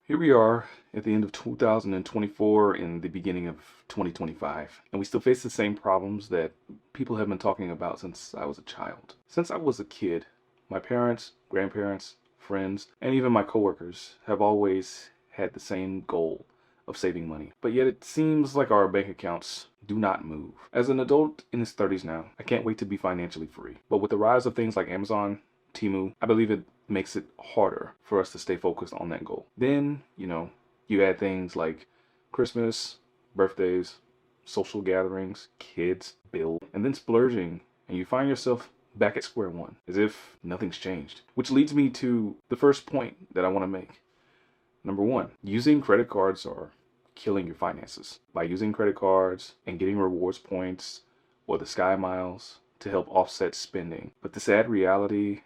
Here we are at the end of 2024 and the beginning of 2025, and we still face the same problems that people have been talking about since I was a child. Since I was a kid, my parents, grandparents, friends, and even my coworkers have always had the same goal of saving money. But yet it seems like our bank accounts do not move. As an adult in his 30s now, I can't wait to be financially free. But with the rise of things like Amazon, Temu, I believe it makes it harder for us to stay focused on that goal. Then, you add things like Christmas, birthdays, social gatherings, kids, bills, and then splurging, and you find yourself back at square one, as if nothing's changed. Which leads me to the first point that I want to make. Number one, using credit cards are killing your finances. By using credit cards and getting rewards points or the Sky Miles to help offset spending. But the sad reality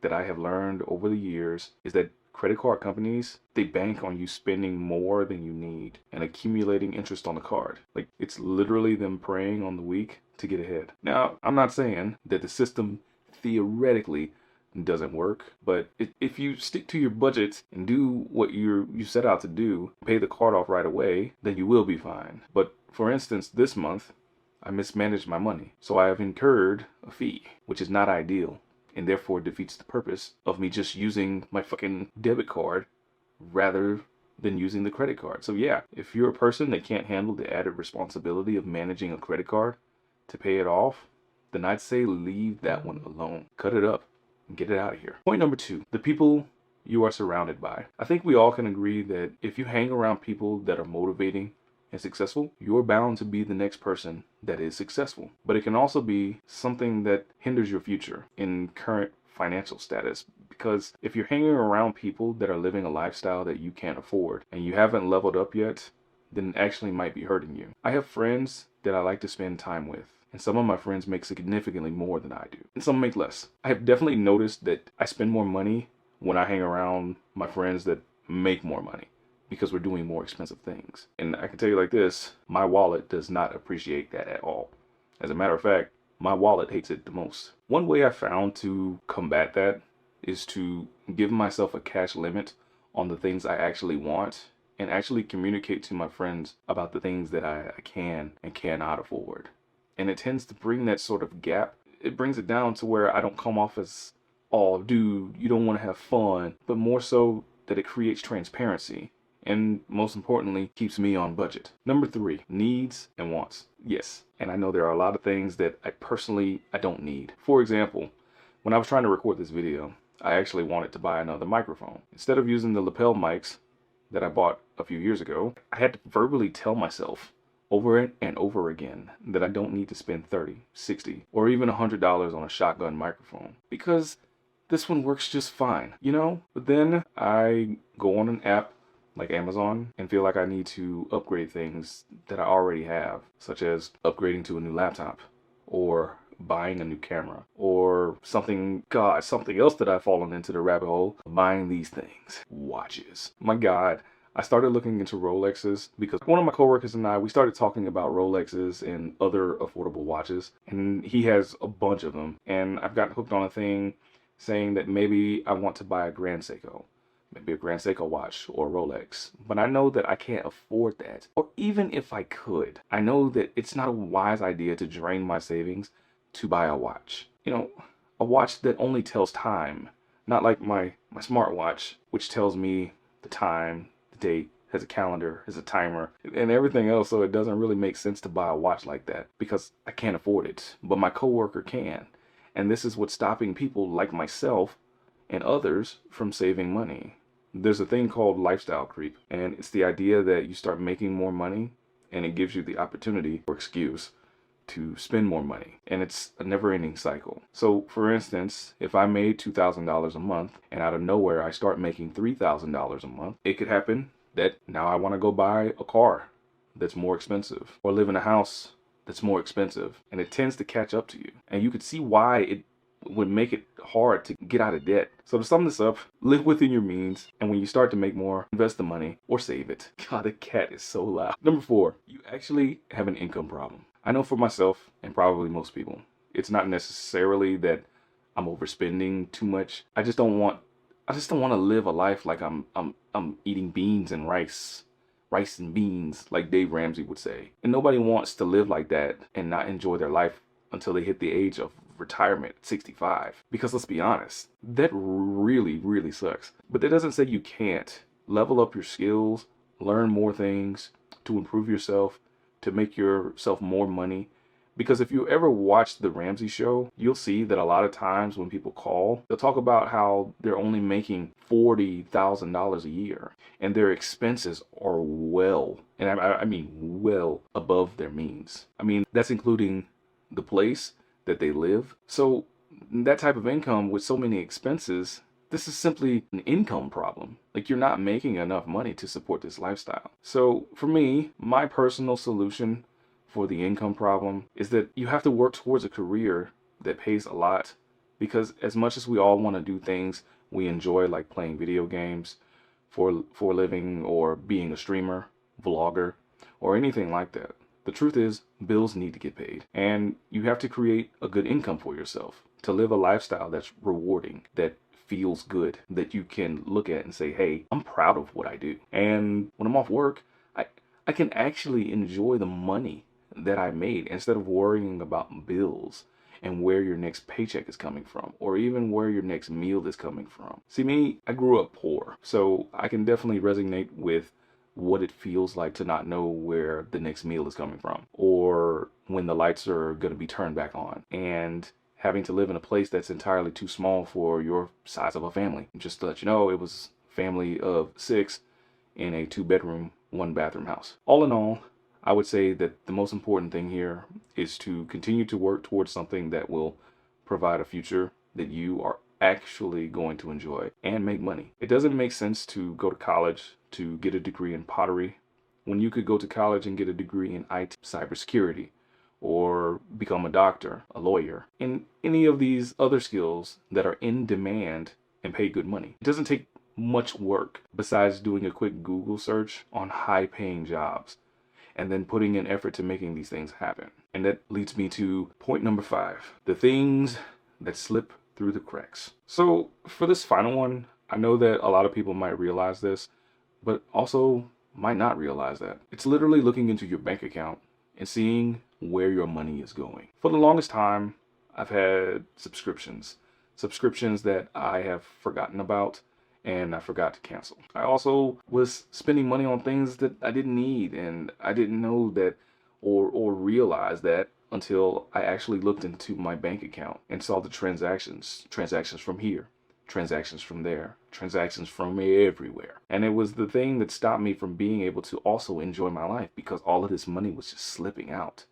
that I have learned over the years is that credit card companies, they bank on you spending more than you need and accumulating interest on the card. Like, it's literally them preying on the weak to get ahead. Now, I'm not saying that the system theoretically doesn't work, but if you stick to your budget and do what you set out to do, pay the card off right away, then you will be fine. But for instance, this month, I mismanaged my money, so I have incurred a fee, which is not ideal, and therefore defeats the purpose of me just using my fucking debit card rather than using the credit card. So yeah, if you're a person that can't handle the added responsibility of managing a credit card to pay it off, then I'd say leave that one alone. Cut it up and get it out of here. Point number two, the people you are surrounded by. I think we all can agree that if you hang around people that are motivating and successful, you're bound to be the next person that is successful. But it can also be something that hinders your future in current financial status, because if you're hanging around people that are living a lifestyle that you can't afford and you haven't leveled up yet, then it actually might be hurting you. I have friends that I like to spend time with, and some of my friends make significantly more than I do, and some make less. I have definitely noticed that I spend more money when I hang around my friends that make more money, because we're doing more expensive things. And I can tell you like this, my wallet does not appreciate that at all. As a matter of fact, my wallet hates it the most. One way I found to combat that is to give myself a cash limit on the things I actually want and actually communicate to my friends about the things that I can and cannot afford. And it tends to bring that sort of gap. It brings it down to where I don't come off as, oh, dude, you don't want to have fun, but more so that it creates transparency. And most importantly, keeps me on budget. Number three, needs and wants. Yes, and I know there are a lot of things that I don't need. For example, when I was trying to record this video, I actually wanted to buy another microphone. Instead of using the lapel mics that I bought a few years ago, I had to verbally tell myself over and over again that I don't need to spend $30, $60, or even $100 on a shotgun microphone, because this one works just fine, But then I go on an app like Amazon and feel like I need to upgrade things that I already have, such as upgrading to a new laptop or buying a new camera or something else that I've fallen into the rabbit hole of buying these things. Watches. My God. I started looking into Rolexes because one of my coworkers and we started talking about Rolexes and other affordable watches, and he has a bunch of them, and I've got hooked on a thing saying that maybe I want to buy a Grand Seiko. Maybe a Grand Seiko watch or a Rolex, but I know that I can't afford that. Or even if I could, I know that it's not a wise idea to drain my savings to buy a watch. A watch that only tells time, not like my smartwatch, which tells me the time, the date, has a calendar, has a timer, and everything else, so it doesn't really make sense to buy a watch like that because I can't afford it, but my coworker can. And this is what's stopping people like myself and others from saving money. There's a thing called lifestyle creep, and it's the idea that you start making more money and it gives you the opportunity or excuse to spend more money, and it's a never-ending cycle. So for instance, if I made $2,000 a month and out of nowhere I start making $3,000 a month, it could happen that now I want to go buy a car that's more expensive or live in a house that's more expensive, and it tends to catch up to you, and you could see why it would make it hard to get out of debt. So to sum this up, live within your means, and when you start to make more, invest the money or save it. God, the cat is so loud. Number four, you actually have an income problem. I know for myself, and probably most people, it's not necessarily that I'm overspending too much. I just don't want I just don't want to live a life like I'm eating beans and rice and beans, like Dave Ramsey would say. And nobody wants to live like that and not enjoy their life until they hit the age of retirement at 65. Because let's be honest, that really, really sucks. But that doesn't say you can't level up your skills, learn more things to improve yourself, to make yourself more money. Because if you ever watch The Ramsey Show, you'll see that a lot of times when people call, they'll talk about how they're only making $40,000 a year and their expenses are well, and I mean well above their means. I mean, that's including the place that they live. So that type of income with so many expenses, this is simply an income problem. Like, you're not making enough money to support this lifestyle. So for me, my personal solution for the income problem is that you have to work towards a career that pays a lot, because as much as we all want to do things we enjoy, like playing video games for a living, or being a streamer, vlogger, or anything like that, the truth is bills need to get paid, and you have to create a good income for yourself to live a lifestyle that's rewarding, that feels good, that you can look at and say, hey, I'm proud of what I do. And when I'm off work, I can actually enjoy the money that I made instead of worrying about bills and where your next paycheck is coming from, or even where your next meal is coming from. See, me, I grew up poor, so I can definitely resonate with what it feels like to not know where the next meal is coming from, or when the lights are going to be turned back on, and having to live in a place that's entirely too small for your size of a family. Just to let you know, it was a family of 6 in a 2-bedroom, 1-bathroom house. All in all, I would say that the most important thing here is to continue to work towards something that will provide a future that you are actually going to enjoy and make money. It doesn't make sense to go to college to get a degree in pottery when you could go to college and get a degree in IT, cybersecurity, or become a doctor, a lawyer, and any of these other skills that are in demand and pay good money. It doesn't take much work besides doing a quick Google search on high-paying jobs and then putting in effort to making these things happen. And that leads me to point number 5, the things that slip through the cracks. So for this final one, I know that a lot of people might realize this, but also might not realize that. It's literally looking into your bank account and seeing where your money is going. For the longest time, I've had subscriptions that I have forgotten about and I forgot to cancel. I also was spending money on things that I didn't need, and I didn't know that or realize that until I actually looked into my bank account and saw the transactions from here, transactions from there, transactions from everywhere. And it was the thing that stopped me from being able to also enjoy my life, because all of this money was just slipping out.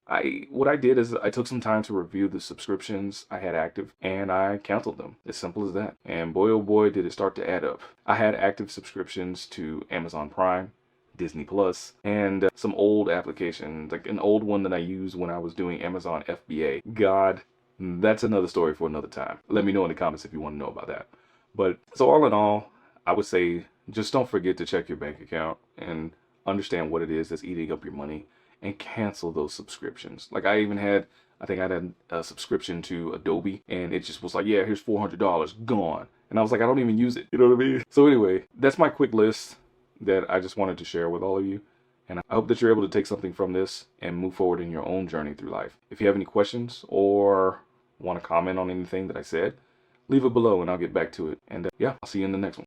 What I did is I took some time to review the subscriptions I had active, and I canceled them. As simple as that. And boy, oh boy, did it start to add up. I had active subscriptions to Amazon Prime, Disney Plus, and some old applications, like an old one that I used when I was doing Amazon FBA. God, that's another story for another time. Let me know in the comments if you want to know about that. But so all in all, I would say just don't forget to check your bank account and understand what it is that's eating up your money, and cancel those subscriptions. Like I think I had a subscription to Adobe, and it just was like, yeah, here's $400, gone. And I was like, I don't even use it. You know what I mean? So anyway, that's my quick list that I just wanted to share with all of you. And I hope that you're able to take something from this and move forward in your own journey through life. If you have any questions or want to comment on anything that I said, leave it below and I'll get back to it. And yeah, I'll see you in the next one.